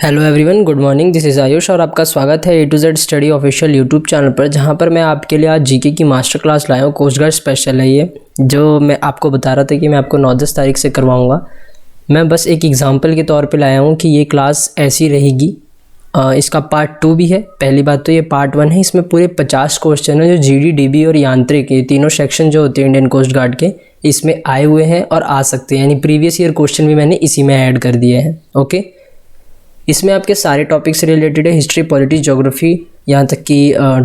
Hello everyone, good morning. This is Ayush और आपका स्वागत है A to Z study official YouTube channel पर, जहां पर मैं आपके लिए आज जीके की मास्टर क्लास लाया हूँ। कोस्ट गार्ड स्पेशल है ये, जो मैं आपको बता रहा था कि मैं आपको 9-10 तारीख से करवाऊँगा। मैं बस एक एग्जांपल के तौर पे लाया हूँ कि ये क्लास ऐसी रहेगी। इसका पार्ट 2 भी है। पहली बात तो ये पार्ट 1 है, इसमें पूरे 50 क्वेश्चन है जो जीडी, डीबी और यांत्रिक, ये तीनों सेक्शन जो होते हैं इंडियन कोस्ट गार्ड के, इसमें आए हुए हैं और आ सकते हैं। यानी प्रीवियस ईयर क्वेश्चन भी मैंने इसी में ऐड कर दिए हैं। ओके, इसमें आपके सारे टॉपिक से रिलेटेड है, हिस्ट्री, पॉलिटिक्स, ज्योग्राफी, यहाँ तक कि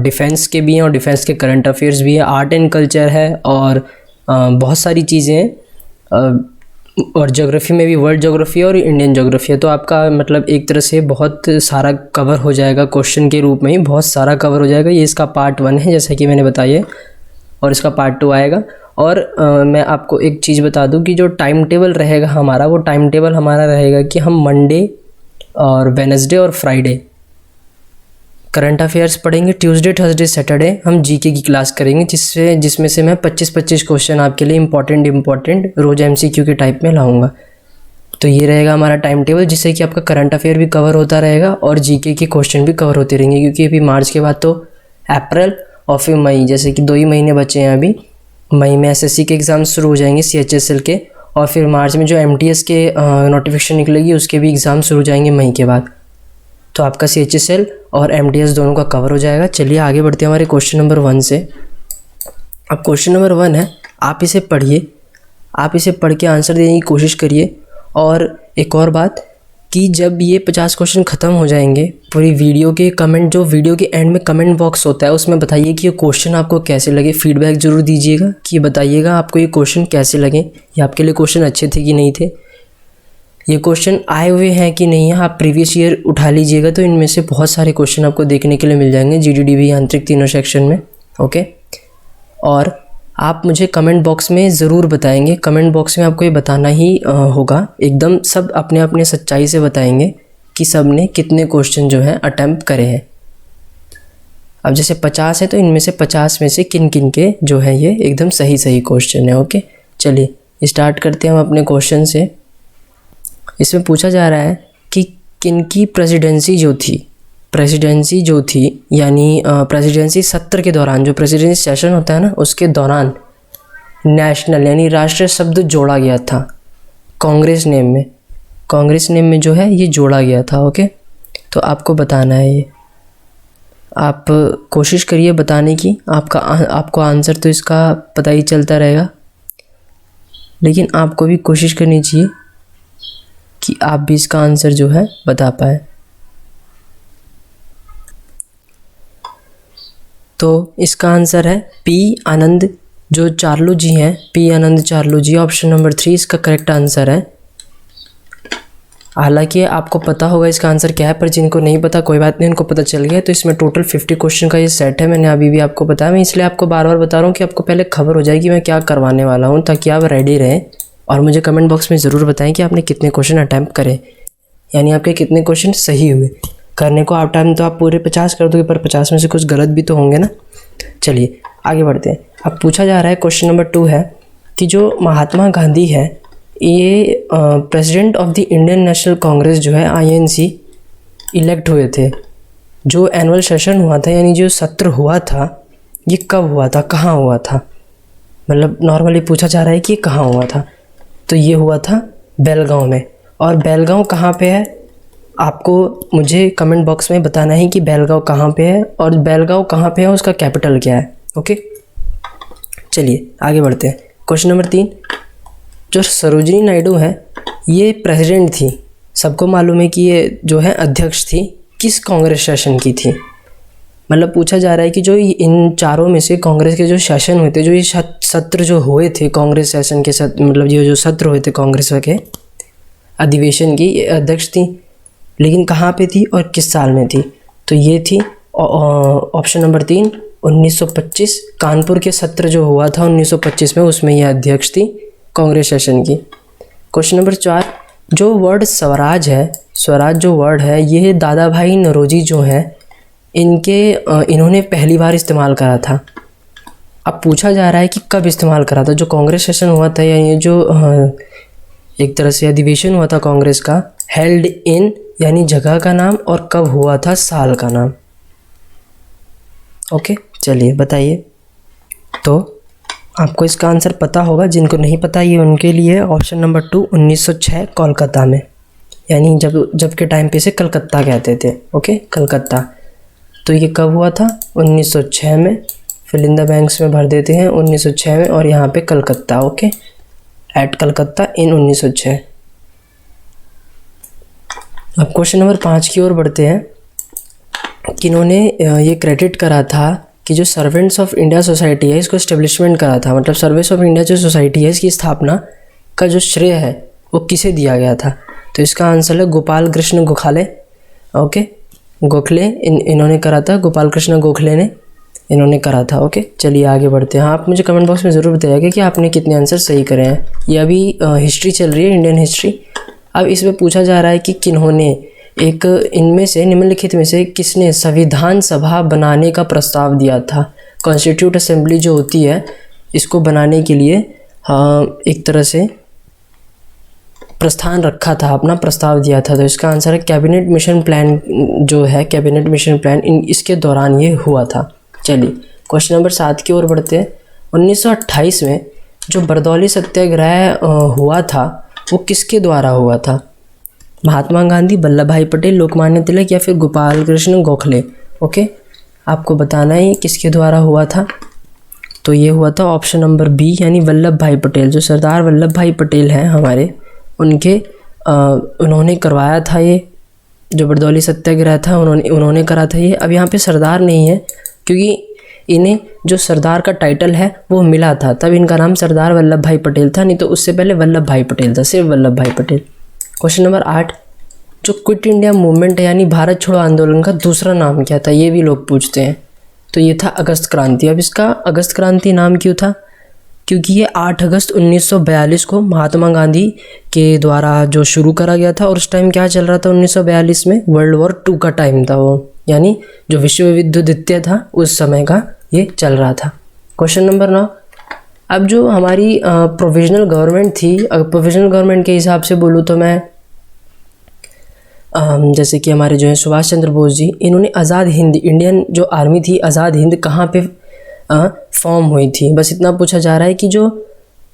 डिफेंस के भी हैं और डिफेंस के करंट अफेयर्स भी है, आर्ट एंड कल्चर है और बहुत सारी चीज़ें हैं। और ज्योग्राफी में भी वर्ल्ड ज्योग्राफी और इंडियन ज्योग्राफी है। तो आपका मतलब एक तरह से बहुत सारा कवर हो जाएगा, क्वेश्चन के रूप में ही बहुत सारा कवर हो जाएगा। ये इसका पार्ट 1 है जैसा कि मैंने बताया, और इसका पार्ट 2 आएगा। और मैं आपको एक चीज़ बता दूं कि जो टाइम टेबल रहेगा हमारा, वो टाइम टेबल हमारा रहेगा कि हम मंडे और वेनसडे और फ्राइडे करंट अफेयर्स पढ़ेंगे, ट्यूसडे, थर्सडे, सैटरडे हम जीके की क्लास करेंगे, जिसमें से मैं 25-25 क्वेश्चन आपके लिए इंपॉर्टेंट रोज़ एमसीक्यू के टाइप में लाऊंगा। तो ये रहेगा हमारा टाइम टेबल, जिससे कि आपका करंट अफेयर भी कवर होता रहेगा और जीके के क्वेश्चन भी कवर होते रहेंगे। क्योंकि अभी मार्च के बाद तो अप्रैल और फिर मई, जैसे कि 2 ही महीने बचे हैं अभी। मई में एसएससी के एग्ज़ाम शुरू हो जाएंगे, सीएचएसएल के, और फिर मार्च में जो एमटीएस के नोटिफिकेशन निकलेगी उसके भी एग्ज़ाम शुरू हो जाएंगे मई के बाद। तो आपका सीएचएसएल और एमटीएस दोनों का कवर हो जाएगा। चलिए आगे बढ़ते हैं हमारे क्वेश्चन नंबर 1 से। अब क्वेश्चन नंबर 1 है, आप इसे पढ़िए, आप इसे पढ़ के आंसर देने की कोशिश करिए। और एक और बात कि जब ये 50 क्वेश्चन ख़त्म हो जाएंगे, पूरी वीडियो के कमेंट, जो वीडियो के एंड में कमेंट बॉक्स होता है, उसमें बताइए कि ये क्वेश्चन आपको कैसे लगे। फीडबैक ज़रूर दीजिएगा कि ये बताइएगा आपको ये क्वेश्चन कैसे लगे, या आपके लिए क्वेश्चन अच्छे थे कि नहीं थे, ये क्वेश्चन आए हुए हैं कि नहीं है। आप प्रीवियस ईयर उठा लीजिएगा, तो इनमें से बहुत सारे क्वेश्चन आपको देखने के लिए मिल जाएंगे, जीडी, डीबी, यांत्रिक तीनों सेक्शन में। ओके, और आप मुझे कमेंट बॉक्स में ज़रूर बताएंगे। कमेंट बॉक्स में आपको ये बताना ही होगा, एकदम सब अपने अपने सच्चाई से बताएंगे कि सब ने कितने क्वेश्चन जो हैं अटैम्प्ट करे हैं। अब जैसे 50 है तो इनमें से 50 में से किन किन के जो है ये एकदम सही क्वेश्चन है। ओके, चलिए स्टार्ट करते हैं हम अपने क्वेश्चन से। इसमें पूछा जा रहा है कि किन की प्रेसिडेंसी जो थी यानी प्रेसिडेंसी सत्र के दौरान, जो प्रेसिडेंसी सेशन होता है ना, उसके दौरान नेशनल यानी राष्ट्रीय शब्द जोड़ा गया था कांग्रेस नेम में जो है ये जोड़ा गया था। ओके, तो आपको बताना है ये, आप कोशिश करिए बताने की। आपको आंसर तो इसका पता ही चलता रहेगा, लेकिन आपको भी कोशिश करनी चाहिए कि आप भी इसका आंसर जो है बता पाए। तो इसका आंसर है पी आनंद जो चार्लू जी हैं, पी आनंद चार्लू जी। ऑप्शन नंबर 3 इसका करेक्ट आंसर है। हालांकि आपको पता होगा इसका आंसर क्या है, पर जिनको नहीं पता कोई बात नहीं, उनको पता चल गया। तो इसमें टोटल 50 क्वेश्चन का ये सेट है। मैंने अभी भी आपको बताया, मैं इसलिए आपको बार बार बता रहा हूँ कि आपको पहले खबर हो जाएगी मैं क्या करवाने वाला हूँ, ताकि आप रेडी रहें। और मुझे कमेंट बॉक्स में ज़रूर बताएं कि आपने कितने क्वेश्चन अटैम्प्ट करे, यानी आपके कितने क्वेश्चन सही हुए। करने को आप टाइम तो आप पूरे 50 कर दोगे, पर 50 में से कुछ गलत भी तो होंगे ना। चलिए आगे बढ़ते हैं। अब पूछा जा रहा है, क्वेश्चन नंबर 2 है कि जो महात्मा गांधी है, ये president of the Indian national Congress जो है INC इलेक्ट हुए थे। जो एनुअल सेशन हुआ था, यानी जो सत्र हुआ था, ये कब हुआ था, कहाँ हुआ था, मतलब नॉर्मली पूछा जा रहा है कि कहाँ हुआ था। तो ये हुआ था बेलगांव में। और बेलगांव कहाँ पे है, आपको मुझे कमेंट बॉक्स में बताना है कि बेलगांव कहाँ पे है, और बेलगांव कहाँ पे है, उसका कैपिटल क्या है। ओके, चलिए आगे बढ़ते हैं। क्वेश्चन नंबर 3, जो सरोजिनी नायडू है, ये प्रेसिडेंट थी। सबको मालूम है कि ये जो है अध्यक्ष थी, किस कांग्रेस सेशन की थी। मतलब पूछा जा रहा है कि जो इन चारों में से कांग्रेस के जो सेशन हुए थे, जो ये सत्र जो हुए थे कांग्रेस सेशन के मतलब ये जो सत्र हुए थे कांग्रेस के अधिवेशन की, ये अध्यक्ष थी, लेकिन कहाँ पे थी और किस साल में थी। तो ये थी ऑप्शन नंबर 3 1925, कानपुर के सत्र जो हुआ था 1925 में, उसमें ये अध्यक्ष थी कांग्रेस सेशन की। क्वेश्चन नंबर 4, जो वर्ड स्वराज जो वर्ड है, ये दादा भाई नौरोजी जो है इन्होंने पहली बार इस्तेमाल करा था। अब पूछा जा रहा है कि कब इस्तेमाल करा था। जो कांग्रेस सेशन हुआ था, या ये जो एक तरह से अधिवेशन हुआ था कांग्रेस का, हेल्ड इन यानी जगह का नाम, और कब हुआ था साल का नाम। ओके, चलिए बताइए। तो आपको इसका आंसर पता होगा, जिनको नहीं पता ये उनके लिए ऑप्शन नंबर 2 1906 कोलकाता में, यानी जब के टाइम पे इसे कलकत्ता कहते थे। ओके, कलकत्ता। तो ये कब हुआ था? 1906 में। फिल इन द बैंक्स में भर देते हैं 1906 में, और यहाँ पे कलकत्ता। ओके, एट कलकत्ता इन 1906। अब क्वेश्चन नंबर 5 की ओर बढ़ते हैं। किन्होंने ये क्रेडिट करा था कि जो सर्वेंट्स ऑफ इंडिया सोसाइटी है इसको इस्टेब्लिशमेंट करा था, मतलब सर्विस ऑफ इंडिया जो सोसाइटी है इसकी स्थापना का जो श्रेय है वो किसे दिया गया था? तो इसका आंसर है गोपाल कृष्ण गोखले। ओके, गोखले इन्होंने करा था, गोपाल कृष्ण गोखले ने इन्होंने करा था। ओके, चलिए आगे बढ़ते हैं। आप मुझे कमेंट बॉक्स में ज़रूर बताइएगा कि आपने कितने आंसर सही करे हैं। ये अभी हिस्ट्री चल रही है, इंडियन हिस्ट्री। अब इसमें पूछा जा रहा है कि किन्होंने, एक इनमें से निम्नलिखित में से किसने संविधान सभा बनाने का प्रस्ताव दिया था? कॉन्स्टिट्यूट असेंबली जो होती है इसको बनाने के लिए एक तरह से प्रस्थान रखा था, अपना प्रस्ताव दिया था। तो इसका आंसर है कैबिनेट मिशन प्लान, जो है कैबिनेट मिशन प्लान, इसके दौरान ये हुआ था। चलिए क्वेश्चन नंबर 7 की ओर बढ़ते हैं। 1928 में जो बरदौली सत्याग्रह हुआ था वो किसके द्वारा हुआ था? महात्मा गांधी, वल्लभ भाई पटेल, लोकमान्य तिलक, या फिर गोपाल कृष्ण गोखले। ओके, आपको बताना है किसके द्वारा हुआ था। तो ये हुआ था ऑप्शन नंबर बी, यानी वल्लभ भाई पटेल। जो सरदार वल्लभ भाई पटेल हैं हमारे, उन्होंने करवाया था ये जो बरदौली सत्याग्रह था, उन्होंने करा था ये। अब यहाँ पे सरदार नहीं है क्योंकि इन्हें जो सरदार का टाइटल है वो मिला था, तब इनका नाम सरदार वल्लभ भाई पटेल था, नहीं तो उससे पहले वल्लभ भाई पटेल था, सिर्फ वल्लभ भाई पटेल। क्वेश्चन नंबर 8, जो क्विट इंडिया मूवमेंट है यानी भारत छोड़ो आंदोलन का दूसरा नाम क्या था? ये भी लोग पूछते हैं। तो ये था अगस्त क्रांति। अब इसका अगस्त क्रांति नाम क्यों था? क्योंकि ये 8 अगस्त 1942 को महात्मा गांधी के द्वारा जो शुरू करा गया था, और उस टाइम क्या चल रहा था 1942 में? वर्ल्ड वॉर 2 का टाइम था वो, यानी जो विश्व युद्ध द्वितीय था उस समय का ये चल रहा था। क्वेश्चन नंबर 9, अब जो हमारी प्रोविजनल गवर्नमेंट थी, प्रोविजनल गवर्नमेंट के हिसाब से बोलूँ तो मैं जैसे कि हमारे जो है सुभाष चंद्र बोस जी, इन्होंने आज़ाद हिंद, इंडियन जो आर्मी थी आज़ाद हिंद कहाँ पे फॉर्म हुई थी? बस इतना पूछा जा रहा है कि जो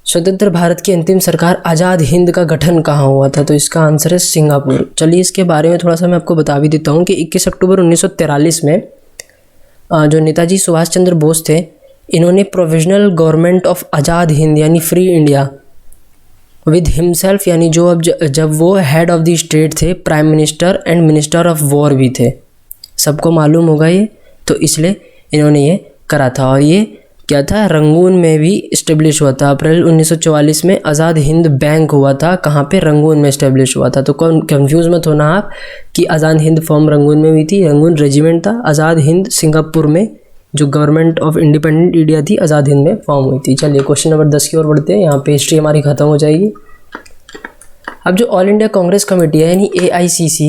स्वतंत्र भारत की अंतिम सरकार आज़ाद हिंद का गठन कहाँ हुआ था? तो इसका आंसर है सिंगापुर। चलिए इसके बारे में थोड़ा सा मैं आपको बता भी देता हूँ कि 21 अक्टूबर 1943 में जो नेताजी सुभाष चंद्र बोस थे, इन्होंने provisional government of Azad Hind यानी फ्री इंडिया विद हिमसेल्फ, यानी जो अब जब वो हेड ऑफ द स्टेट थे, prime minister and minister of war भी थे, सबको मालूम होगा ये, तो इसलिए इन्होंने ये करा था। और ये क्या था? रंगून में भी इस्टेब्लिश हुआ था। अप्रैल 1944 में आज़ाद हिंद बैंक हुआ था, कहाँ पे? रंगून में इस्टेब्लिश हुआ था। तो कंफ्यूज मत होना आप कि आज़ाद हिंद फॉर्म रंगून में हुई थी, रंगून रेजिमेंट था। आज़ाद हिंद सिंगापुर में जो गवर्नमेंट ऑफ इंडिपेंडेंट इंडिया थी आज़ाद हिंद में फॉर्म हुई थी। चलिए क्वेश्चन नंबर 10 की ओर बढ़ते हैं। यहाँ पे हिस्ट्री हमारी ख़त्म हो जाएगी। अब जो ऑल इंडिया कांग्रेस कमेटी है यानी AICC,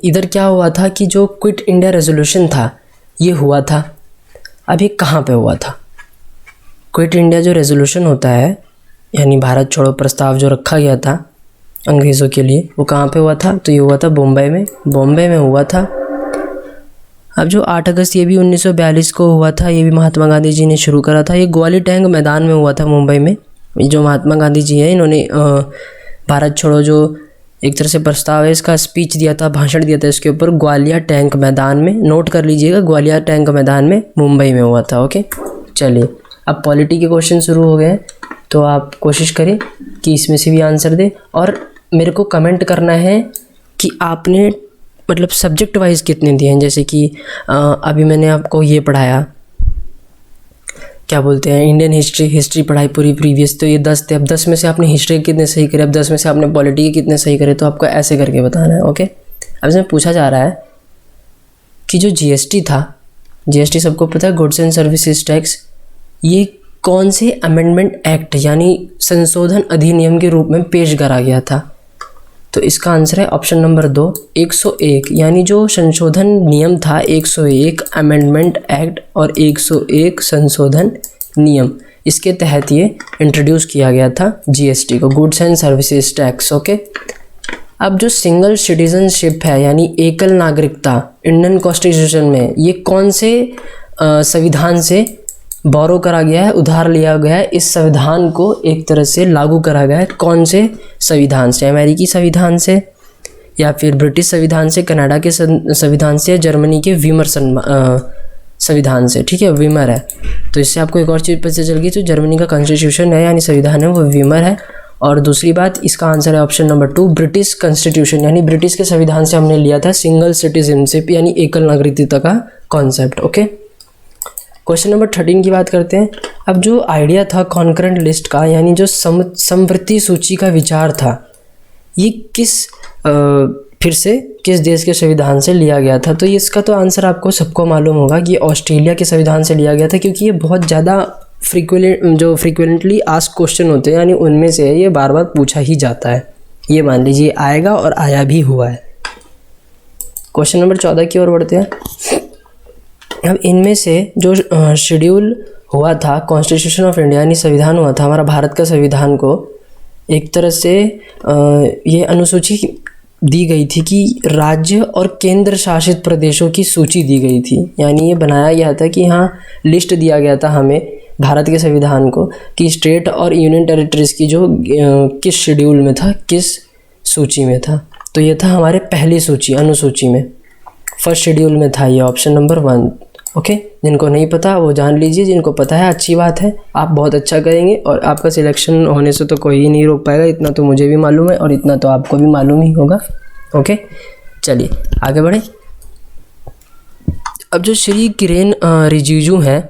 इधर क्या हुआ था कि जो क्विट इंडिया रेजोल्यूशन था ये हुआ था। अब ये कहाँ पे हुआ था? क्विट इंडिया जो रेजोल्यूशन होता है यानी भारत छोड़ो प्रस्ताव जो रखा गया था अंग्रेज़ों के लिए, वो कहाँ पे हुआ था? तो ये हुआ था बॉम्बे में हुआ था। अब जो 8 अगस्त ये भी 1942 को हुआ था, ये भी महात्मा गांधी जी ने शुरू करा था। ये ग्वालियर टैंक मैदान में हुआ था मुंबई में। जो महात्मा गांधी जी हैं इन्होंने भारत छोड़ो जो एक तरह से प्रस्ताव है इसका स्पीच दिया था, भाषण दिया था इसके ऊपर, ग्वालियर टैंक मैदान में। नोट कर लीजिएगा, ग्वालियर टैंक मैदान में मुंबई में हुआ था। ओके, चलिए अब पॉलिटी के क्वेश्चन शुरू हो गए हैं, तो आप कोशिश करें कि इसमें से भी आंसर दें, और मेरे को कमेंट करना है कि आपने मतलब सब्जेक्ट वाइज कितने दिए हैं। जैसे कि अभी मैंने आपको ये पढ़ाया, क्या बोलते हैं, इंडियन हिस्ट्री पढ़ाई पूरी प्रीवियस, तो ये 10 थे। अब 10 में से आपने हिस्ट्री के कितने सही करे, अब 10 में से आपने पॉलिटी के कितने सही करे, तो आपको ऐसे करके बताना है। ओके, अब इसमें पूछा जा रहा है कि जो GST था, GST सबको पता है, गुड्स एंड सर्विसेज टैक्स, ये कौन से अमेंडमेंट एक्ट यानी संशोधन अधिनियम के रूप में पेश करा गया था? तो इसका आंसर है ऑप्शन नंबर 2 101, यानी जो संशोधन नियम था 101 अमेंडमेंट एक्ट और 101 संशोधन नियम, इसके तहत ये इंट्रोड्यूस किया गया था GST को, goods and services tax. Okay, अब जो सिंगल सिटीजनशिप है यानी एकल नागरिकता इंडियन कॉन्स्टिट्यूशन में, ये कौन से संविधान से बोरो करा गया है, उधार लिया गया है? इस संविधान को एक तरह से लागू करा गया है कौन से संविधान से? अमेरिकी संविधान से, या फिर ब्रिटिश संविधान से, कनाडा के संविधान से, या जर्मनी के वीमर संविधान से। ठीक है, वीमर है। तो इससे आपको एक और चीज़ पता चल गई, तो जर्मनी का कॉन्स्टिट्यूशन है यानी संविधान है वो वीमर है। और दूसरी बात, इसका आंसर है ऑप्शन नंबर 2 ब्रिटिश कॉन्स्टिट्यूशन, यानी ब्रिटिश के संविधान से हमने लिया था सिंगल सिटीजनशिप यानी एकल नागरिकता का कॉन्सेप्ट। ओके, क्वेश्चन नंबर 13 की बात करते हैं। अब जो आइडिया था कॉन्करेंट लिस्ट का, यानी जो समवर्ती सूची का विचार था, ये फिर से किस देश के संविधान से लिया गया था? तो इसका तो आंसर आपको सबको मालूम होगा कि ऑस्ट्रेलिया के संविधान से लिया गया था, क्योंकि ये बहुत ज़्यादा फ्रीक्वेंटली आस्क क्वेश्चन होते हैं, यानी उनमें से ये बार बार पूछा ही जाता है। ये मान लीजिए आएगा और आया भी हुआ है। क्वेश्चन नंबर 14 की ओर बढ़ते हैं। अब इनमें से जो शेड्यूल हुआ था कॉन्स्टिट्यूशन ऑफ इंडिया यानी संविधान हुआ था हमारा भारत का संविधान को, एक तरह से ये अनुसूची दी गई थी कि राज्य और केंद्र शासित प्रदेशों की सूची दी गई थी। यानी ये बनाया गया था कि हाँ, लिस्ट दिया गया था हमें भारत के संविधान को कि स्टेट और यूनियन टेरिटरीज़ की जो किस शेड्यूल में था, किस सूची में था। तो ये था हमारे पहली सूची, अनुसूची में, फर्स्ट शेड्यूल में था ये, ऑप्शन नंबर 1। ओके, जिनको नहीं पता वो जान लीजिए, जिनको पता है अच्छी बात है, आप बहुत अच्छा करेंगे और आपका सिलेक्शन होने से तो कोई ही नहीं रोक पाएगा। इतना तो मुझे भी मालूम है और इतना तो आपको भी मालूम ही होगा। ओके, चलिए आगे बढ़े। अब जो श्री किरेन रिजिजू हैं,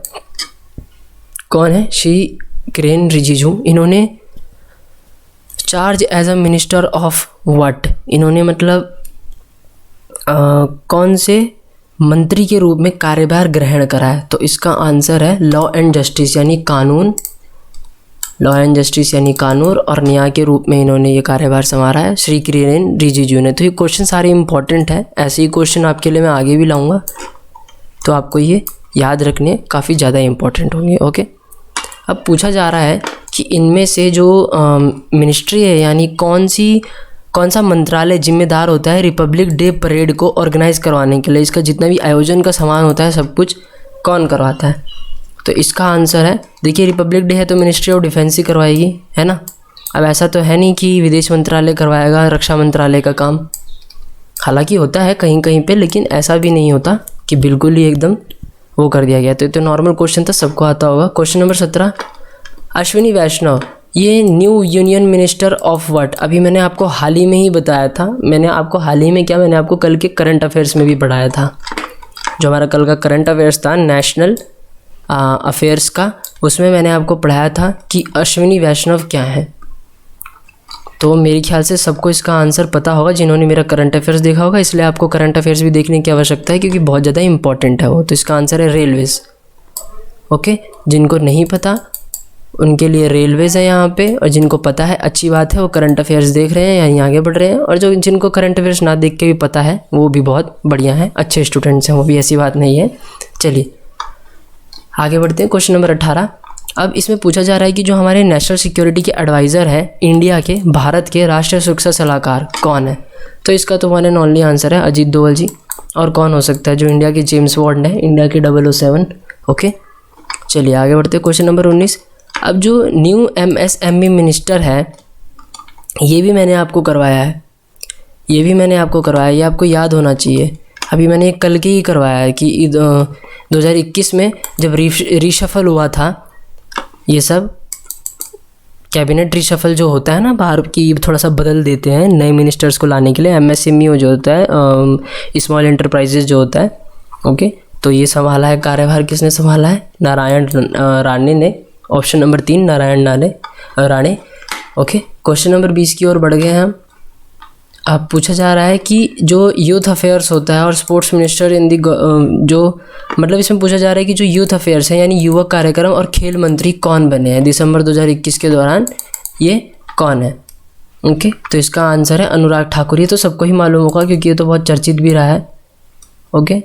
कौन है? श्री किरेन रिजिजू, इन्होंने charge as a minister of what, इन्होंने मतलब कौन से मंत्री के रूप में कार्यभार ग्रहण करा है? तो इसका आंसर है लॉ एंड जस्टिस यानी कानून, लॉ एंड जस्टिस यानी कानून और न्याय के रूप में इन्होंने ये कार्यभार संभाला है श्री किरेन रिजिजू ने। तो ये क्वेश्चन सारे इंपॉर्टेंट हैं, ऐसे ही क्वेश्चन आपके लिए मैं आगे भी लाऊंगा, तो आपको ये याद रखने काफ़ी ज़्यादा इंपॉर्टेंट होंगे। ओके, अब पूछा जा रहा है कि इनमें से जो मिनिस्ट्री है यानी कौन सा मंत्रालय जिम्मेदार होता है रिपब्लिक डे परेड को ऑर्गेनाइज करवाने के लिए? इसका जितना भी आयोजन का सामान होता है सब कुछ कौन करवाता है? तो इसका आंसर है, देखिए रिपब्लिक डे है तो मिनिस्ट्री ऑफ डिफेंस ही करवाएगी, है ना। अब ऐसा तो है नहीं कि विदेश मंत्रालय करवाएगा रक्षा मंत्रालय का काम, हालांकि होता है कहीं कहीं पे, लेकिन ऐसा भी नहीं होता कि बिल्कुल ही एकदम वो कर दिया गया। तो नॉर्मल क्वेश्चन था, सबको आता होगा। क्वेश्चन नंबर 17, अश्विनी वैष्णव ये new union minister of what? अभी मैंने आपको हाल ही में ही बताया था, मैंने आपको कल के करंट अफेयर्स में भी पढ़ाया था। जो हमारा कल का करंट अफेयर्स था नेशनल अफेयर्स का, उसमें मैंने आपको पढ़ाया था कि अश्विनी वैष्णव क्या है। तो मेरे ख्याल से सबको इसका आंसर पता होगा जिन्होंने मेरा करंट अफेयर्स देखा होगा, इसलिए आपको करंट अफेयर्स भी देखने की आवश्यकता है क्योंकि बहुत ज़्यादा इंपॉर्टेंट है वो। तो इसका आंसर है रेलवेज़। ओके, जिनको नहीं पता उनके लिए रेलवेज़ है यहाँ पे, और जिनको पता है अच्छी बात है, वो करंट अफेयर्स देख रहे हैं यानी आगे बढ़ रहे हैं, और जिनको करंट अफेयर्स ना देख के भी पता है वो भी बहुत बढ़िया है, अच्छे स्टूडेंट्स हैं वो भी, ऐसी बात नहीं है। चलिए आगे बढ़ते हैं। क्वेश्चन नंबर 18, अब इसमें पूछा जा रहा है कि जो हमारे नेशनल सिक्योरिटी के एडवाइज़र है इंडिया के, भारत के राष्ट्रीय सुरक्षा सलाहकार कौन है? तो इसका तो वन एंड ओनली आंसर है अजीत डोभाल जी। और कौन हो सकता है? जो इंडिया के जेम्स बॉन्ड है, इंडिया के 007। ओके, चलिए आगे बढ़ते हैं। क्वेश्चन नंबर 19, अब जो न्यू MSME मिनिस्टर है, ये भी मैंने आपको करवाया है, ये आपको याद होना चाहिए। अभी मैंने कल के ही करवाया है कि 2021 में जब रीशफल हुआ था, ये सब कैबिनेट रीशफल जो होता है ना, बाहर की थोड़ा सा बदल देते हैं नए मिनिस्टर्स को लाने के लिए, MSME जो होता है स्मॉल एंटरप्राइजेज जो होता है। ओके, तो ये संभाला है कार्यभार, किसने संभाला है? नारायण राणे ने। Option number 3 Narayan Rane. Okay, question number 20 की ओर बढ़ गए हैं हम। अब पूछा जा रहा है कि जो यूथ अफेयर्स होता है और स्पोर्ट्स मिनिस्टर इन दी जो मतलब इसमें पूछा जा रहा है कि जो यूथ अफेयर्स है यानी युवक कार्यक्रम और खेल मंत्री कौन बने हैं दिसंबर 2021 के दौरान, ये कौन है? ओके, तो इसका आंसर है अनुराग ठाकुर। ये तो सबको ही मालूम होगा क्योंकि ये तो बहुत चर्चित भी रहा है। ओके,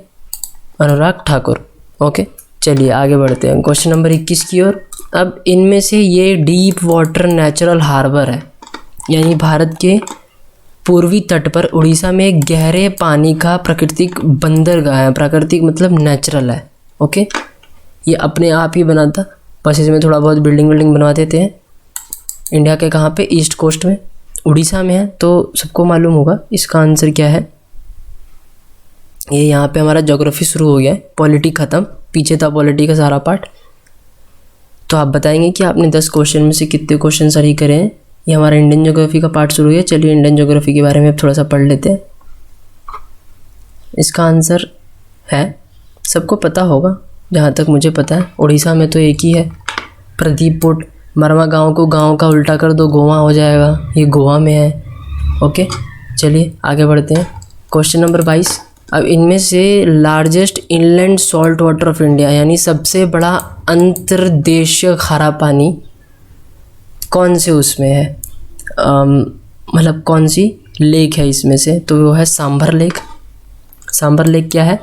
अनुराग ठाकुर। ओके, चलिए आगे बढ़ते हैं क्वेश्चन नंबर 21 की ओर। अब इनमें से ये डीप वाटर नेचुरल हार्बर है, यानी भारत के पूर्वी तट पर उड़ीसा में एक गहरे पानी का प्राकृतिक बंदरगाह है। प्राकृतिक मतलब नेचुरल है, ओके। ये अपने आप ही बना था, बस इसमें थोड़ा बहुत बिल्डिंग बनवा देते हैं। इंडिया के कहाँ पे? ईस्ट कोस्ट में, उड़ीसा में है, तो सबको मालूम होगा। इसका आंसर क्या है? ये यहाँ पे हमारा ज्योग्राफी शुरू हो गया है, पॉलिटी ख़त्म, पीछे था पॉलिटी का सारा पार्ट। तो आप बताएंगे कि आपने 10 क्वेश्चन में से कितने क्वेश्चन सही करे हैं। ये हमारा इंडियन ज्योग्राफी का पार्ट शुरू है। चलिए इंडियन ज्योग्राफी के बारे में थोड़ा सा पढ़ लेते हैं। इसका आंसर है, सबको पता होगा जहाँ तक मुझे पता है, उड़ीसा में तो एक ही है, प्रदीप पोर्ट। मरवा गांव को गांव का उल्टा कर दो, गोवा हो जाएगा। ये गोवा में है, ओके। चलिए आगे बढ़ते हैं। Question number 22। अब इनमें से largest inland salt water of India, यानी सबसे बड़ा अंतर्देशीय खारा पानी कौन से उसमें है? मतलब कौन सी लेक है इसमें से? तो वो है सांभर लेक। सांभर लेक क्या है?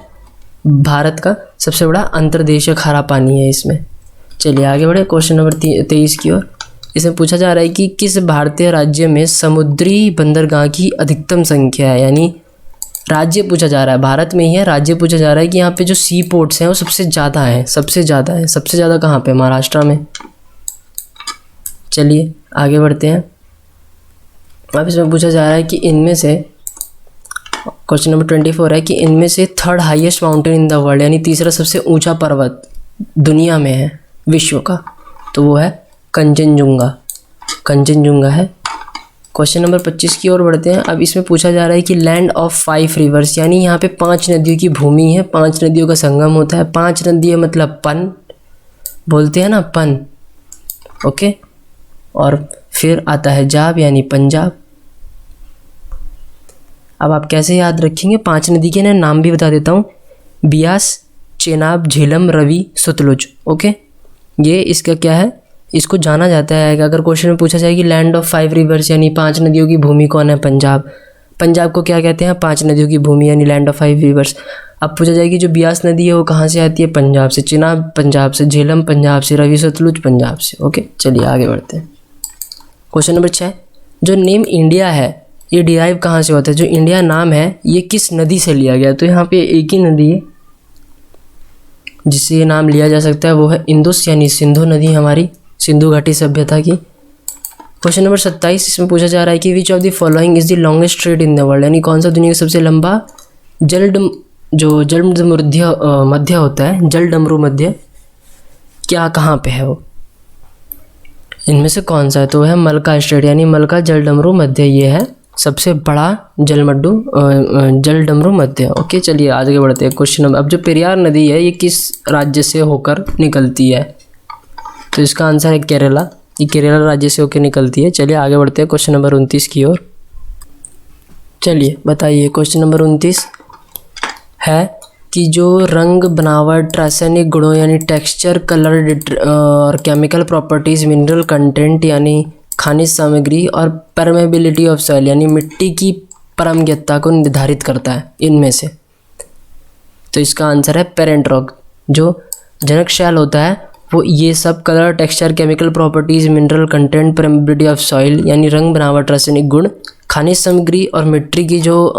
भारत का सबसे बड़ा अंतर्देशीय खारा पानी है इसमें। चलिए आगे बढ़े क्वेश्चन नंबर 23 की ओर। इसमें पूछा जा रहा है कि किस भारतीय राज्य में समुद्री बंदरगाह की अधिकतम संख्या है? यानी राज्य पूछा जा रहा है, भारत में ही है, राज्य पूछा जा रहा है कि यहाँ पे जो सी पोर्ट्स हैं वो सबसे ज़्यादा हैं। सबसे ज़्यादा कहाँ पे? महाराष्ट्र में। चलिए आगे बढ़ते हैं। अब इसमें पूछा जा रहा है कि इनमें से, क्वेश्चन नंबर 24 है कि इनमें से third highest mountain in the world, यानी तीसरा सबसे ऊंचा पर्वत दुनिया में है, विश्व का, तो वो है कंचनजुंगा। कंचनजुंगा है। क्वेश्चन नंबर 25 की ओर बढ़ते हैं। अब इसमें पूछा जा रहा है कि लैंड ऑफ 5 रिवर्स, यानी यहाँ पे 5 नदियों की भूमि है, 5 नदियों का संगम होता है। 5 नदियाँ मतलब पन बोलते हैं ना, पन, ओके। और फिर आता है जाब, यानी पंजाब। अब आप कैसे याद रखेंगे? 5 नदी के नाम भी बता देता हूँ, बियास, चेनाब, झेलम, रवि, सतलुज, ओके। ये इसका क्या है? इसको जाना जाता है। अगर क्वेश्चन में पूछा जाए कि लैंड ऑफ 5 रिवर्स यानी 5 नदियों की भूमि कौन है? पंजाब। पंजाब को क्या कहते हैं? 5 नदियों की भूमि, यानी लैंड ऑफ 5 रिवर्स। अब पूछा जाए कि जो बियास नदी है वो कहाँ से आती है? पंजाब से। चेनाब पंजाब से, झेलम पंजाब से, रवि सतलुज पंजाब से, ओके। चलिए आगे बढ़ते हैं। Question number 6। जो नेम इंडिया है ये डिराइव कहाँ से होता है? जो इंडिया नाम है ये किस नदी से लिया गया? तो यहाँ पे एक ही नदी है जिससे ये नाम लिया जा सकता है, वो है इंदुस, यानी सिंधु नदी, हमारी सिंधु घाटी सभ्यता की। Question number 27। इसमें पूछा जा रहा है कि which of the following is the longest straight in the world, यानी कौन सा दुनिया का सबसे लंबा मध्य होता है, जलडमरू मध्य, क्या कहाँ पे है वो? इनमें से कौन सा है? तो है मलका स्ट्रेट, यानी मलका जलडमरू मध्य, ये है सबसे बड़ा जलडमरू मध्य, ओके। चलिए आगे बढ़ते हैं। क्वेश्चन नंबर, अब जो पेरियार नदी है ये किस राज्य से होकर निकलती है? तो इसका आंसर है केरला। ये केरला राज्य से होकर निकलती है। चलिए आगे बढ़ते हैं क्वेश्चन नंबर 29 की ओर। चलिए बताइए, क्वेश्चन नंबर 29 है कि जो रंग, बनावट, रासायनिक गुणों यानी टेक्सचर, कलर और केमिकल प्रॉपर्टीज़, मिनरल कंटेंट यानी खनिज सामग्री, और परमेबिलिटी ऑफ सॉइल यानी मिट्टी की परमज्ञता को निर्धारित करता है इनमें से? तो इसका आंसर है पेरेंट रॉक। जो जनक शैल होता है वो ये सब colour, texture, chemical properties, mineral content, permeability of soil यानी रंग, बनावट, रासायनिक गुण, खनिज सामग्री और मिट्टी की जो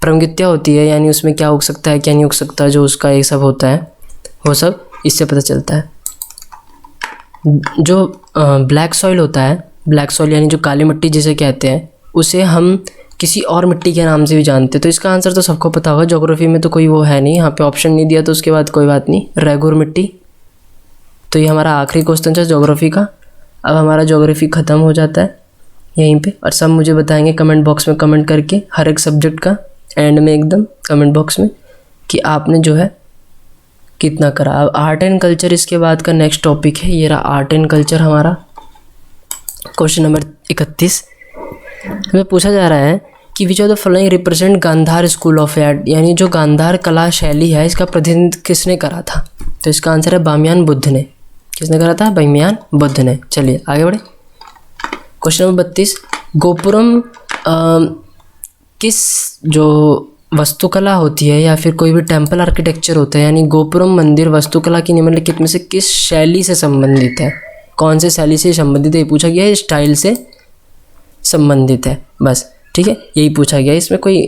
परमज्ञता होती है, यानी उसमें क्या उग सकता है क्या नहीं उग सकता, जो उसका ये सब होता है वो सब इससे पता चलता है। जो ब्लैक सॉइल होता है, ब्लैक सॉइल यानी जो काली मिट्टी जिसे कहते हैं, उसे हम किसी और मिट्टी के नाम से भी जानते हैं। तो इसका आंसर तो सबको पता होगा, ज्योग्राफी में तो कोई वो है नहीं, यहाँ पे ऑप्शन नहीं दिया तो उसके बाद कोई बात नहीं, रेगुर मिट्टी। तो ये हमारा आखिरी क्वेश्चन था ज्योग्राफी का। अब हमारा ज्योग्राफी ख़त्म हो जाता है यहीं पे, और सब मुझे बताएंगे कमेंट बॉक्स में कमेंट करके, हर एक सब्जेक्ट का एंड में एकदम कमेंट बॉक्स में, कि आपने जो है कितना करा। अब आर्ट एंड कल्चर इसके बाद का नेक्स्ट टॉपिक है। ये रहा आर्ट एंड कल्चर हमारा। क्वेश्चन नंबर 31 हमें पूछा जा रहा है कि which of the following represent Gandhara school of art, यानी जो गांधार कला शैली है इसका प्रतिनिधित्व किसने करा था? तो इसका आंसर है बामियान बुद्ध ने। किसने करा था? बामियान बुद्ध ने। चलिए आगे बढ़े। क्वेश्चन नंबर 32 गोपुरम किस जो वास्तुकला होती है या फिर कोई भी टेम्पल आर्किटेक्चर होता है, यानी गोपुरम मंदिर वास्तुकला की निम्नलिखित में से किस शैली से संबंधित है? कौन से शैली से संबंधित है ये पूछा गया है, स्टाइल से संबंधित है बस, ठीक है, यही पूछा गया, इसमें कोई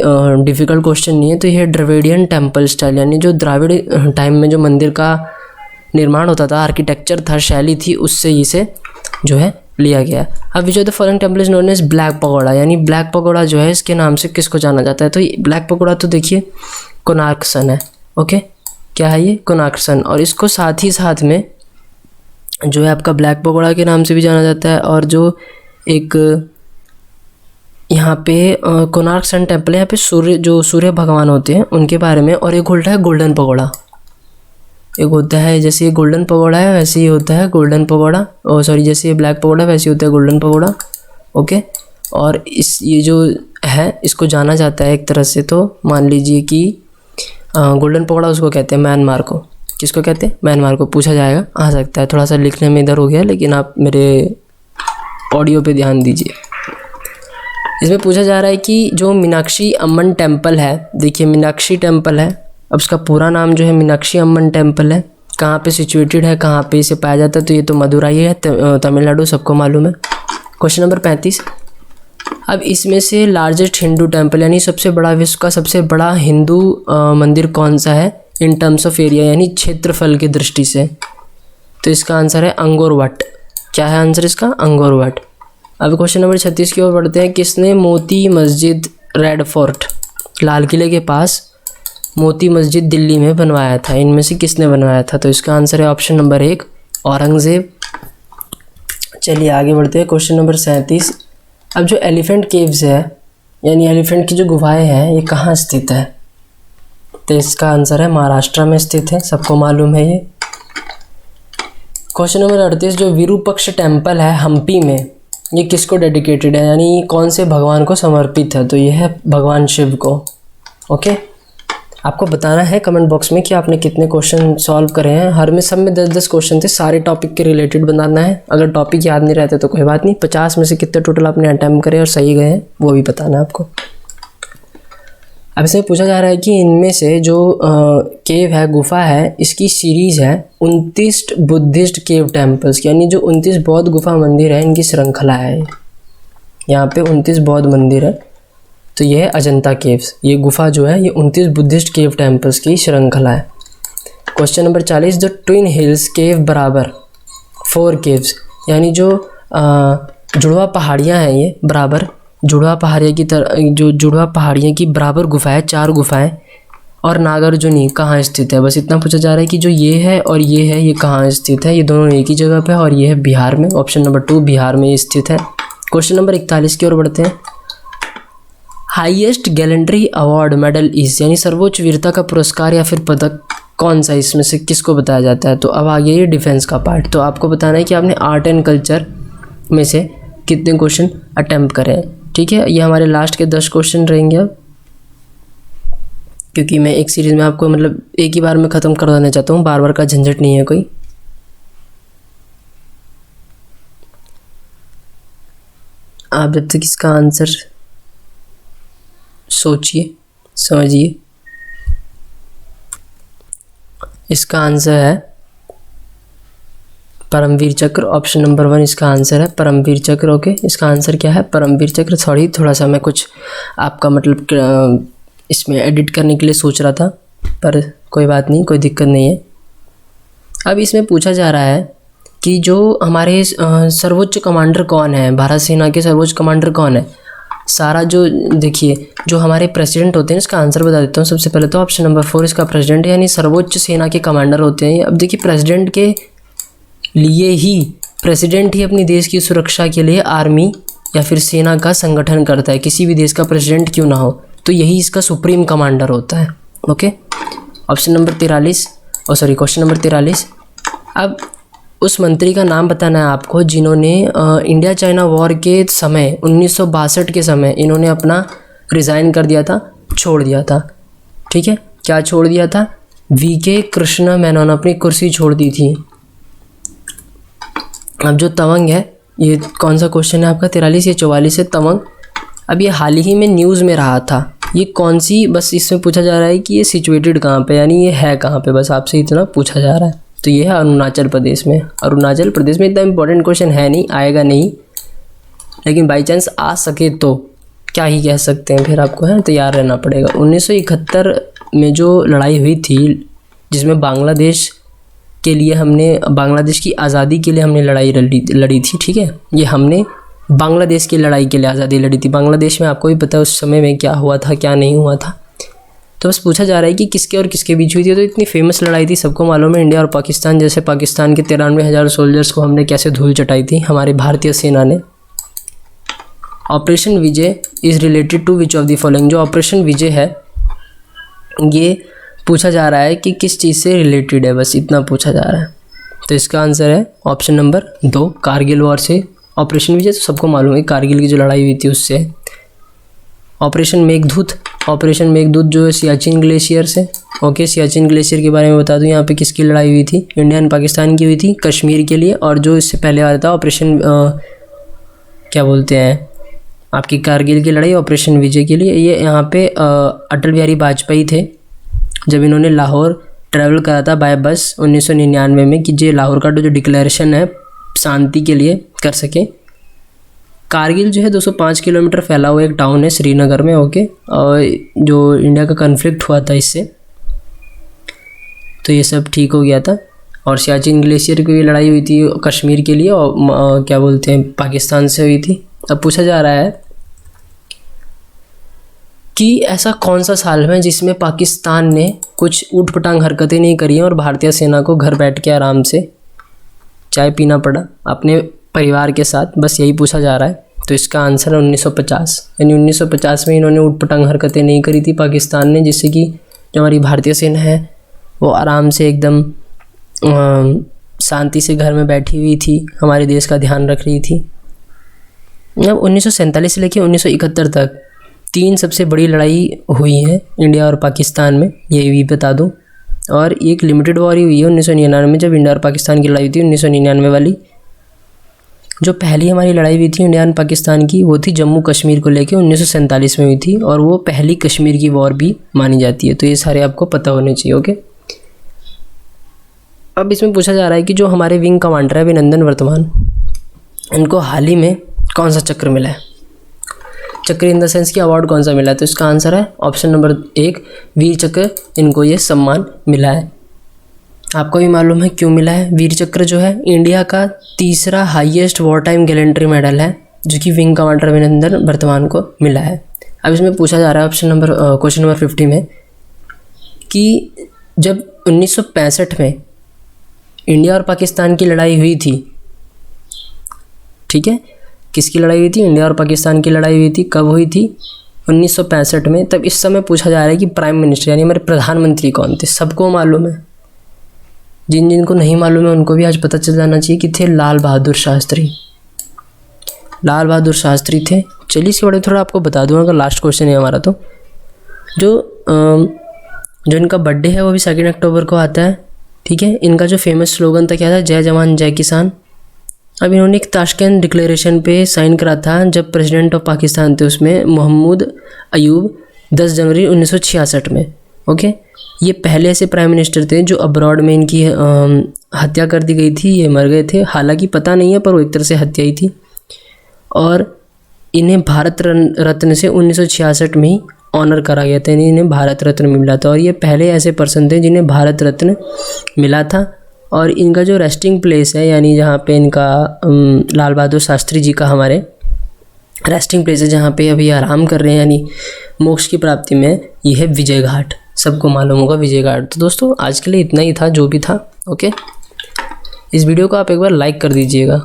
डिफ़िकल्ट क्वेश्चन नहीं है। तो यह द्रविडियन टेम्पल स्टाइल, यानी जो द्राविड़ टाइम में जो मंदिर का निर्माण होता था, आर्किटेक्चर था, शैली थी, उससे इसे जो है लिया गया। अब which of the following temple is known as black pagoda, यानी ब्लैक पगोड़ा जो है इसके नाम से किसको जाना जाता है? तो ब्लैक पगोड़ा तो देखिए कोणार्क सन है। ओके, क्या है ये? कोणार्क सन। और इसको साथ ही साथ में जो है आपका ब्लैक पगोड़ा के नाम से भी जाना जाता है। और जो एक यहाँ पे कोणार्क सन टेम्पल है, यहाँ पे सूर्य भगवान होते हैं उनके बारे में। और एक उल्टा है गोल्डन पगोड़ा, एक होता है जैसे ये गोल्डन पगोड़ा है वैसे ही होता है गोल्डन पगोड़ा, और सॉरी जैसे ये ब्लैक पगोड़ा वैसे ही होता है गोल्डन पगोड़ा। ओके, और ये जो है इसको जाना जाता है एक तरह से, तो मान लीजिए कि गोल्डन पगोड़ा उसको कहते हैं म्यांमार को। किसको कहते हैं? म्यांमार को। पूछा जाएगा, आ सकता है, थोड़ा सा लिखने में इधर हो गया, लेकिन आप मेरे ऑडियो पे ध्यान दीजिए। इसमें पूछा जा रहा है कि जो मीनाक्षी अम्मन टेम्पल है, देखिए मीनाक्षी टेम्पल है, अब उसका पूरा नाम जो है मीनाक्षी अम्मन टेम्पल है, कहाँ पे सिचुएटेड है, कहाँ पे इसे पाया जाता है? तो ये तो मदुराई है, तमिलनाडु, सबको मालूम है। Question number 35। अब इसमें से लार्जेस्ट हिंदू टेम्पल, यानी सबसे बड़ा, विश्व का सबसे बड़ा हिंदू मंदिर कौन सा है इन टर्म्स ऑफ एरिया, यानी क्षेत्रफल की दृष्टि से? तो इसका आंसर है अंगोर वाट। क्या है आंसर इसका? अंगोर वाट। अब क्वेश्चन नंबर 36 की ओर बढ़ते हैं। किसने मोती मस्जिद, रेड फोर्ट, लाल किले के पास मोती मस्जिद दिल्ली में बनवाया था? इनमें से किसने बनवाया था? तो इसका आंसर है ऑप्शन नंबर 1 औरंगज़ेब। चलिए आगे बढ़ते हैं। Question number 37। अब जो एलिफेंट केव्स है, यानी एलिफेंट की जो गुफाएं हैं, ये कहाँ स्थित है? तो इसका आंसर है महाराष्ट्र में स्थित है, सबको मालूम है ये। Question number 38। जो विरूपक्ष टेम्पल है हम्पी में, ये किसको डेडिकेटेड है, यानी कौन से भगवान को समर्पित है? तो ये है भगवान शिव को। ओके, आपको बताना है कमेंट बॉक्स में कि आपने कितने क्वेश्चन सॉल्व करे हैं। हर में सब में 10-10 क्वेश्चन थे, सारे टॉपिक के रिलेटेड बनाना है। अगर टॉपिक याद नहीं रहते तो कोई बात नहीं, 50 में से कितने टोटल आपने अटैम्प्ट करे और सही गए हैं वो भी बताना है आपको। अब इसमें पूछा जा रहा है कि इनमें से जो केव है, गुफा है, इसकी सीरीज़ है 29 बुद्धिस्ट केव टेम्पल्स, यानी जो 29 बौद्ध गुफा मंदिर है इनकी श्रृंखला है। यहाँ पे 29 बौद्ध मंदिर है, तो ये है अजंता केव्स। ये गुफा जो है ये 29 बुद्धिस्ट केव टेम्पल्स की श्रृंखला है। Question number 40। जो ट्विन हिल्स केव बराबर 4 केव्स, यानी जो जुड़वा पहाड़ियाँ हैं, ये बराबर जुड़वा पहाड़ियाँ की तरह, जो जुड़वा पहाड़ियाँ की बराबर गुफाएं, 4 गुफाएं, और नागार्जुनी कहाँ स्थित है? बस इतना पूछा जा रहा है कि जो ये है और ये है ये कहाँ स्थित है? ये दोनों एक ही जगह पे है और ये है बिहार में। ऑप्शन नंबर 2 बिहार में स्थित है। क्वेश्चन नंबर 41 की ओर बढ़ते हैं। Highest gallantry award medal is, यानी सर्वोच्च वीरता का पुरस्कार या फिर पदक कौन सा इसमें से किसको बताया जाता है? तो अब आ गया ये डिफेंस का पार्ट। तो आपको बताना है कि आपने आर्ट एंड कल्चर में से कितने क्वेश्चन अटेम्प्ट करे हैं। ठीक है, ये हमारे लास्ट के 10 क्वेश्चन रहेंगे अब, क्योंकि मैं एक सीरीज़ में आपको मतलब एक ही बार में ख़त्म कर देना चाहता हूँ, बार बार का झंझट नहीं है कोई। आप जब तक इसका आंसर सोचिए, समझिए। इसका आंसर है परमवीर चक्र। ऑप्शन नंबर 1 इसका आंसर है परमवीर चक्र। ओके, इसका आंसर क्या है? परमवीर चक्र। सॉरी, थोड़ा सा मैं कुछ आपका मतलब इसमें एडिट करने के लिए सोच रहा था, पर कोई बात नहीं, कोई दिक्कत नहीं है। अब इसमें पूछा जा रहा है कि जो हमारे सर्वोच्च कमांडर कौन है, भारत सेना के सर्वोच्च कमांडर कौन है? सारा जो देखिए जो हमारे प्रेसिडेंट होते हैं, इसका आंसर बता देता हूँ। सबसे पहले तो ऑप्शन नंबर 4 इसका प्रेसिडेंट, यानी सर्वोच्च सेना के कमांडर होते हैं। अब देखिए प्रेसिडेंट के लिए ही, प्रेसिडेंट ही अपनी देश की सुरक्षा के लिए आर्मी या फिर सेना का संगठन करता है, किसी भी देश का प्रेसिडेंट क्यों ना हो, तो यही इसका सुप्रीम कमांडर होता है। Okay, option number 43, question number 43। अब उस मंत्री का नाम बताना है आपको जिन्होंने इंडिया चाइना वॉर के समय 1962 के समय इन्होंने अपना रिज़ाइन कर दिया था, छोड़ दिया था। ठीक है, क्या छोड़ दिया था? वीके कृष्ण मेनन अपनी कुर्सी छोड़ दी थी। अब जो तवंग है, ये कौन सा क्वेश्चन है आपका? 43 या 44 है तवंग। अब ये हाल ही में न्यूज़ में रहा था, ये कौन सी, बस इसमें पूछा जा रहा है कि ये सिचुएटेड कहाँ पे, यानी ये है कहाँ पे, बस आपसे इतना पूछा जा रहा है। तो ये है अरुणाचल प्रदेश में। अरुणाचल प्रदेश में इतना इंपॉर्टेंट क्वेश्चन है नहीं, आएगा नहीं, लेकिन बाई चांस आ सके तो क्या ही कह सकते हैं, फिर आपको है तैयार रहना पड़ेगा। 1971 में जो लड़ाई हुई थी जिसमें बांग्लादेश के लिए हमने, बांग्लादेश की आज़ादी के लिए हमने लड़ाई लड़ी थी, ठीक है। ये हमने बांग्लादेश की लड़ाई के लिए आज़ादी लड़ी थी। बांग्लादेश में आपको भी पता है उस समय में क्या हुआ था क्या नहीं हुआ था। तो बस पूछा जा रहा है कि किसके और किसके बीच हुई थी। तो इतनी फेमस लड़ाई थी, सबको मालूम है, इंडिया और पाकिस्तान। जैसे पाकिस्तान के 93,000 सोल्जर्स को हमने कैसे धूल चटाई थी हमारी भारतीय सेना ने। Operation Vijay is related to which of the following. जो ऑपरेशन विजय है ये पूछा जा रहा है कि किस चीज़ से रिलेटेड है, बस इतना पूछा जा रहा है। तो इसका आंसर है ऑप्शन नंबर 2, कारगिल वॉर से। ऑपरेशन विजय तो सबको मालूम है, कारगिल की जो लड़ाई हुई थी उससे। ऑपरेशन मेघदूत, ऑपरेशन मेघदूत जो है सियाचिन ग्लेशियर से। ओके, सियाचिन ग्लेशियर के बारे में बता दूं, यहाँ पे किसकी लड़ाई हुई थी, इंडिया एंड पाकिस्तान की हुई थी कश्मीर के लिए। और जो इससे पहले आ रहा था ऑपरेशन क्या बोलते हैं आपकी कारगिल की लड़ाई, ऑपरेशन विजय के लिए, ये यहाँ पे अटल बिहारी वाजपेयी थे जब इन्होंने लाहौर ट्रैवल करा था बाय बस 1999 में, कि जो लाहौर का जो डिक्लेरेशन है शांति के लिए कर सके। कारगिल जो है 205 किलोमीटर फैला हुआ एक टाउन है श्रीनगर में। ओके, और जो इंडिया का कन्फ्लिक्ट हुआ था इससे, तो ये सब ठीक हो गया था। और सियाचिन ग्लेशियर की लड़ाई हुई थी कश्मीर के लिए, और क्या बोलते हैं पाकिस्तान से हुई थी। अब पूछा जा रहा है कि ऐसा कौन सा साल है जिसमें पाकिस्तान ने कुछ ऊटपटांग हरकतें नहीं करी हैं और भारतीय सेना को घर बैठ के आराम से चाय पीना पड़ा अपने परिवार के साथ, बस यही पूछा जा रहा है। तो इसका आंसर है 1950। यानी 1950 में इन्होंने ऊटपटांग हरकतें नहीं करी थी पाकिस्तान ने, जिससे कि जो हमारी भारतीय सेना है वो आराम से एकदम शांति से घर में बैठी हुई थी, हमारे देश का ध्यान रख रही थी। अब 1947 से लेकर 1971 तक 3 सबसे बड़ी लड़ाई हुई है इंडिया और पाकिस्तान में, ये भी बता दूं। और एक लिमिटेड वॉर ही हुई है 1999 में, जब इंडिया और पाकिस्तान की लड़ाई हुई थी 1999 वाली। जो पहली हमारी लड़ाई हुई थी इंडिया और पाकिस्तान की, वो थी जम्मू कश्मीर को लेकर 1947 में हुई थी, और वो पहली कश्मीर की वॉर भी मानी जाती है। तो ये सारे आपको पता होने चाहिए। ओके, अब इसमें पूछा जा रहा है कि जो हमारे विंग कमांडर है अभिनंदन वर्तमान, इनको हाल ही में कौन सा चक्र मिला है, चक्र इन द सेंस की अवार्ड कौन सा मिला है। तो इसका आंसर है ऑप्शन नंबर 1, वीर चक्र। इनको ये सम्मान मिला है। आपको भी मालूम है क्यों मिला है। वीर चक्र जो है इंडिया का तीसरा highest war time gallantry medal है, जो कि विंग कमांडर अभिनंदन वर्तमान को मिला है। अब इसमें पूछा जा रहा है क्वेश्चन नंबर 50 में कि जब 1965 में इंडिया और पाकिस्तान की लड़ाई हुई थी, ठीक है, किसकी लड़ाई हुई थी, इंडिया और पाकिस्तान की लड़ाई हुई थी, कब हुई थी, 1965 में। तब इस समय पूछा जा रहा है कि प्राइम मिनिस्टर यानी हमारे प्रधानमंत्री कौन थे। सबको मालूम है, जिन जिनको नहीं मालूम है उनको भी आज पता चल जाना चाहिए कि थे लाल बहादुर शास्त्री। लाल बहादुर शास्त्री थे। चलिए इसके बारे में थोड़ा आपको बता दूंगा, अगर लास्ट क्वेश्चन है हमारा तो। जो इनका बर्थडे है वो भी 2 अक्टूबर को आता है, ठीक है। इनका जो फेमस स्लोगन था क्या था, जय जवान जय किसान। अब इन्होंने एक ताशकंद डिक्लेरेशन पे साइन करा था जब प्रेसिडेंट ऑफ पाकिस्तान थे उसमें मोहम्मद अयूब, 10 जनवरी 1966 में। ओके, ये पहले ऐसे प्राइम मिनिस्टर थे जो अब्रॉड में इनकी हत्या कर दी गई थी, ये मर गए थे, हालांकि पता नहीं है पर वो एक तरह से हत्या ही थी। और इन्हें भारत रत्न से 1966 में ही ऑनर करा गया था, इन्हें भारत रत्न मिला था। और ये पहले ऐसे पर्सन थे जिन्हें भारत रत्न मिला था। और इनका जो रेस्टिंग प्लेस है, यानी जहाँ पे इनका लाल बहादुर शास्त्री जी का हमारे रेस्टिंग प्लेस है, जहाँ पे अभी आराम कर रहे हैं यानी मोक्ष की प्राप्ति में, ये है विजय घाट। सबको मालूम होगा विजय घाट। तो दोस्तों आज के लिए इतना ही था जो भी था। ओके, इस वीडियो को आप एक बार लाइक कर दीजिएगा।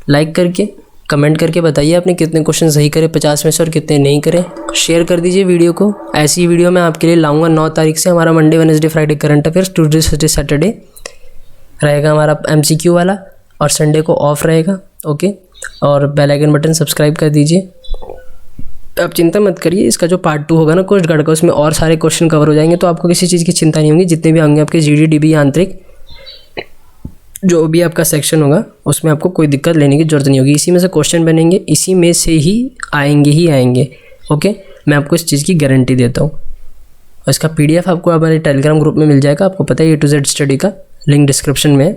लाइक करके कमेंट करके बताइए आपने कितने क्वेश्चन सही करे 50 में से और कितने नहीं करे। शेयर कर दीजिए वीडियो को। ऐसी वीडियो मैं आपके लिए लाऊंगा 9 तारीख से। हमारा Monday Wednesday Friday current affairs, Tuesday Saturday रहेगा हमारा MCQ वाला, और संडे को ऑफ रहेगा। ओके, और बेल आइकन बटन सब्सक्राइब कर दीजिए। आप चिंता मत करिए, इसका जो पार्ट 2 होगा ना कोस्ट गार्ड का, उसमें और सारे क्वेश्चन कवर हो जाएंगे, तो आपको किसी चीज़ की चिंता नहीं होगी। जितने भी होंगे आपके GD DB आंतरिक जो भी आपका सेक्शन होगा उसमें आपको कोई दिक्कत लेने की जरूरत नहीं होगी। इसी में से क्वेश्चन बनेंगे, इसी में से ही आएंगे। ओके, मैं आपको इस चीज़ की गारंटी देता हूँ। और इसका PDF आपको हमारे टेलीग्राम ग्रुप में मिल जाएगा। आपको पता है A to Z स्टडी का लिंक डिस्क्रिप्शन में।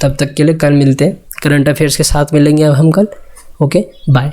तब तक के लिए कल मिलते हैं, करंट अफेयर्स के साथ मिलेंगे अब हम कल। Okay, bye.